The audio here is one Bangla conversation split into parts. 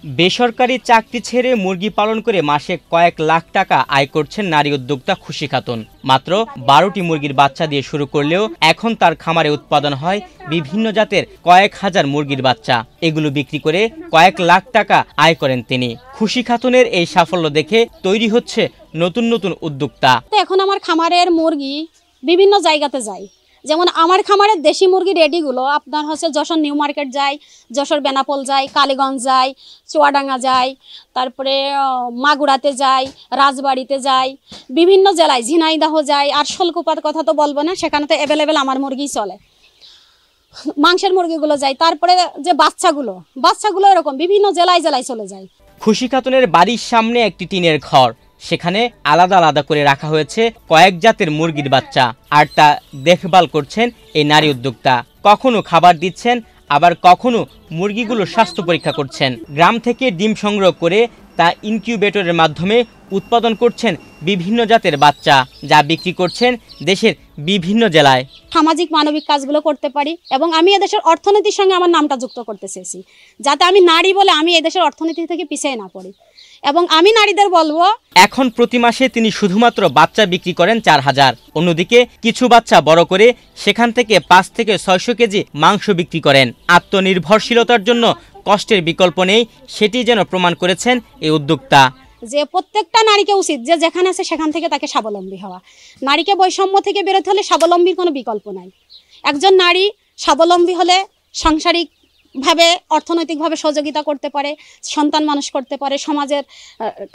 বেসরকারি চাকরি ছেড়ে মুরগি পালন করে মাসে কয়েক লাখ টাকা আয় করছেন নারী উদ্যোক্তা খুশি খাতুন। মাত্র 12টি মুরগির বাচ্চা দিয়ে শুরু করলেও এখন তার খামারে উৎপাদন হয় বিভিন্ন জাতের কয়েক হাজার মুরগির বাচ্চা। এগুলো বিক্রি করে কয়েক লাখ টাকা আয় করেন তিনি। খুশি খাতুনের এই সাফল্য দেখে তৈরি হচ্ছে নতুন নতুন উদ্যোক্তা। এখন আমার খামারের মুরগি বিভিন্ন জায়গাতে যায়, যেমন আমার খামারের দেশি মুরগি রেডিগুলো আপনার হচ্ছে যশোর নিউ মার্কেট যায়, যশোর বেনাপোল যায়, কালীগঞ্জ যায়, চুয়াডাঙ্গা যায়, তারপরে মাগুরাতে যায়, রাজবাড়িতে যায়, বিভিন্ন জেলায় ঝিনাইদহ যায়, আর শোলকুপার কথা তো বলবো না, সেখানে তো অ্যাভেলেবেল আমার মুরগি চলে। মাংসের মুরগিগুলো যায়, তারপরে যে বাচ্চাগুলো এরকম বিভিন্ন জেলায় জেলায় চলে যায়। খুশি খাতুনের বাড়ির সামনে একটি টিনের ঘর, সেখানে আলাদা আলাদা করে রাখা হয়েছে কয়েক জাতের মুরগির বাচ্চা, আর তা দেখভাল করছেন এই নারী উদ্যোক্তা। কখনো খাবার দিচ্ছেন, আবার কখনো মুরগিগুলো স্বাস্থ্য পরীক্ষা করছেন। গ্রাম থেকে ডিম সংগ্রহ করে তা ইনকিউবেটরের মাধ্যমে উৎপাদন করছেন বিভিন্ন জাতের বাচ্চা, যা বিক্রি করছেন দেশের বিভিন্ন জেলায়। সামাজিক মানবিক কাজগুলো করতে পারি এবং আমি এদেশের অর্থনীতির সঙ্গে আমার নামটা যুক্ত করতে চেয়েছি, যাতে আমি নারী বলে আমি এদেশের অর্থনীতি থেকে পিছিয়ে না পড়ি। এবং আমি নারীদের বলবো, এখন প্রতি মাসে তিনি শুধুমাত্র বাচ্চা বিক্রি করেন 4000। অন্যদিকে কিছু বাচ্চা বড় করে সেখান থেকে 5 থেকে 600 কেজি মাংস বিক্রি করেন। আত্মনির্ভরশীলতার জন্য কষ্টের বিকল্প নেই, সেটি যেন প্রমাণ করেছেন এই উদ্যোক্তা। যে প্রত্যেকটা নারীকে উচিত যে যেখানে আছে সেখান থেকে তাকে স্বাবলম্বী হওয়া। নারীকে বৈষম্য থেকে বেরোতে হলে স্বাবলম্বীর কোনো বিকল্প নাই। একজন নারী স্বাবলম্বী হলে সাংসারিক ভাবে অর্থনৈতিকভাবে সহযোগিতা করতে পারে, সন্তান মানুষ করতে পারে, সমাজের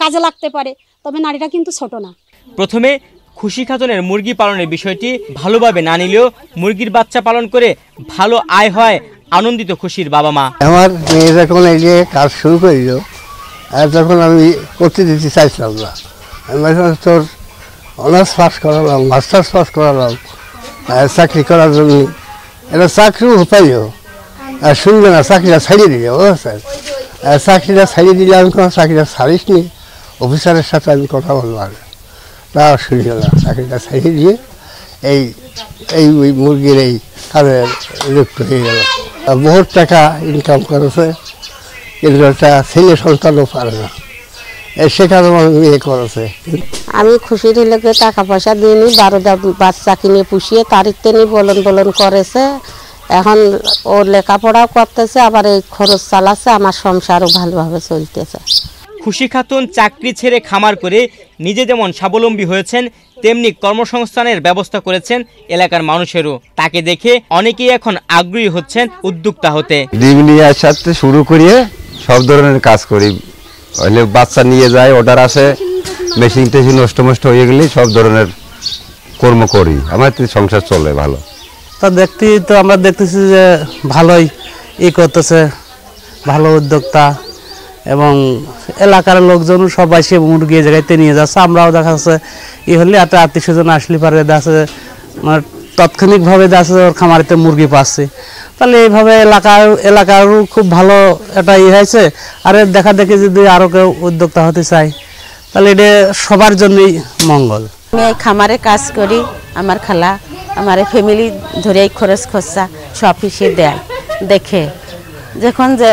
কাজে লাগতে পারে। তবে নারীরা কিন্তু ছোট না। প্রথমে খুশি খাতুনের মুরগি পালনের বিষয়টি ভালোভাবে না নিলেও মুরগির বাচ্চা পালন করে ভালো আয় হয় আনন্দিত খুশির বাবা মা। আমার মেয়ে যখন এই যে কাজ শুরু করিল, তখন আমি করতে দিতে চাইছিলাম না। আমি তোর অনার্স পাস করালাম, মাস্টার্স পাস করালাম চাকরি করার জন্য। এটা চাকরিও পাইও আর শুনবে না, চাকরিটা ছাড়িয়ে দিলে। বুঝছেন, চাকরিটা ছাড়িয়ে দিলে আমি কোনো চাকরিটা ছাড়িস নি, অফিসারের সাথে আমি কথা বলবো। আর তা শুনি না, চাকরিটা ছাড়িয়ে দিয়ে এই ওই মুরগির এই কাজে লিপ্ত হয়ে গেল। বহুত টাকা ইনকাম করেছে, কিন্তু একটা ছেলে সন্তানও পারে না, সেখানে মেয়ে করেছে। আমি খুশির লোকে টাকা পয়সা দিইনি, 12টা বাচ্চা কিনে পুষিয়ে তারিখতে নি বলন করেছে। এখন ও লেখাপড়াও করতেছে, আবার এই খরচ চালাচ্ছে, আমার সংসারও ভালোভাবে চলতেছে। খুশি খাতুন চাকরি ছেড়ে খামার করে নিজে যেমন স্বাবলম্বী হয়েছেন, তেমনি কর্মসংস্থানের ব্যবস্থা করেছেন এলাকার মানুষেরও। তাকে দেখে অনেকেই এখন আগ্রহী হচ্ছেন উদ্যোক্তা হতে। ডিম নিয়ে সাথে শুরু করিয়ে সব ধরনের কাজ করি, হলে বাচ্চা নিয়ে যায়, অর্ডার আসে, মেশিন টেশিন নষ্ট হয়ে গেলে সব ধরনের কর্ম করি, আমার সংসার চলে ভালো। তা তো আমরা দেখতেছি যে ভালোই করতেছে, ভালো উদ্যোক্তা, এবং এলাকার লোকজন সবাই সে মুরগি জায়গাতে নিয়ে যাচ্ছে। আমরাও দেখা যাচ্ছে হলে একটা আত্মীয় স্বজন আসলে পারে যাচ্ছে, মানে তাৎক্ষণিকভাবে যাচ্ছে ওর খামারিতে মুরগি পাচ্ছে। তাহলে এইভাবে এলাকারও খুব ভালো একটা হয়েছে। আর দেখা দেখি যদি আরও কেউ উদ্যোক্তা হতে চায়, তাহলে এটা সবার জন্যই মঙ্গল। আমি এই খামারে কাজ করি, আমার খালা আমার ফ্যামিলি ধরে খরচ খরচা সব হিসেবে দেয়। দেখে যখন যে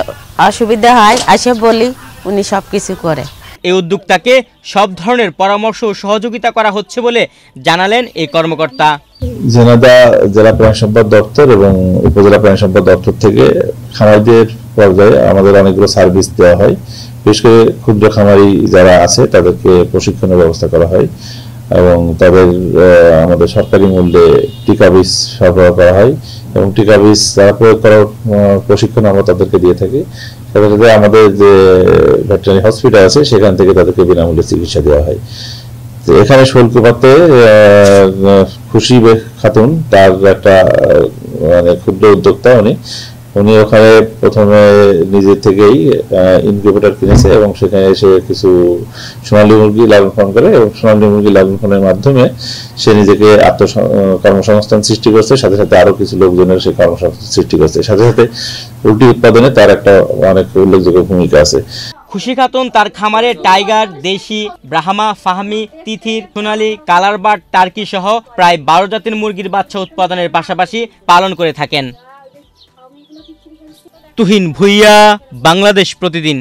অসুবিধা হয় আসে বলি, উনি সব কিছু করে। এই উদ্যোক্তাকে সব ধরনের পরামর্শ ও সহযোগিতা করা হচ্ছে বলে জানালেন এই কর্মকর্তা। ঝিনাইদহ জেলা প্রাণী সম্পদ দপ্তর এবং উপজেলা প্রাণী সম্পদ দপ্তর থেকে খামারিদের পর্যায়ে আমাদের অনেকগুলো সার্ভিস দেওয়া হয়। বিশেষ করে ক্ষুদ্র খামারি যারা আছে তাদেরকে প্রশিক্ষণের ব্যবস্থা করা হয় এবং তাদের আমাদের সরকারি মূল্যে টিকা বীজ সরবরাহ করা হয় এবং টিকা বীজ যারা প্রয়োগ করার প্রশিক্ষণ আমরা তাদেরকে দিয়ে থাকি। সাথে সাথে আমাদের যে ভেটেরিনারি হসপিটাল আছে সেখান থেকে তাদেরকে বিনামূল্যে চিকিৎসা দেওয়া হয়। তো এখানে শোলকুপাতে খুশি খাতুন তার একটা মানে ক্ষুদ্র উদ্যোক্তা, উনি ওখানে প্রথমে নিজে থেকেই ইনকিউবেটর কিনেছে এবং সেখানে এসে কিছু সোনালী মুরগি লালন পালন করে এবং সোনালী মুরগি লালন পালনের মাধ্যমে সে নিজেকে কর্মসংস্থান সৃষ্টি করছে। সাথে সাথে আরো কিছু লোকজনের সে কর্মসংস্থান সৃষ্টি করছে। সাথে সাথে পোল্ট্রি উৎপাদনে তার একটা অনেক উল্লেখযোগ্য ভূমিকা আছে। খুশি খাতুন তার খামারে টাইগার, দেশি, ব্রাহ্মা, ফাহমি, তিথির, সোনালী, কালারবার্ড, টার্কি সহ প্রায় 12 জাতের মুরগির বাচ্চা উৎপাদনের পাশাপাশি পালন করে থাকেন। তুহিন ভুইয়া, বাংলাদেশ প্রতিদিন।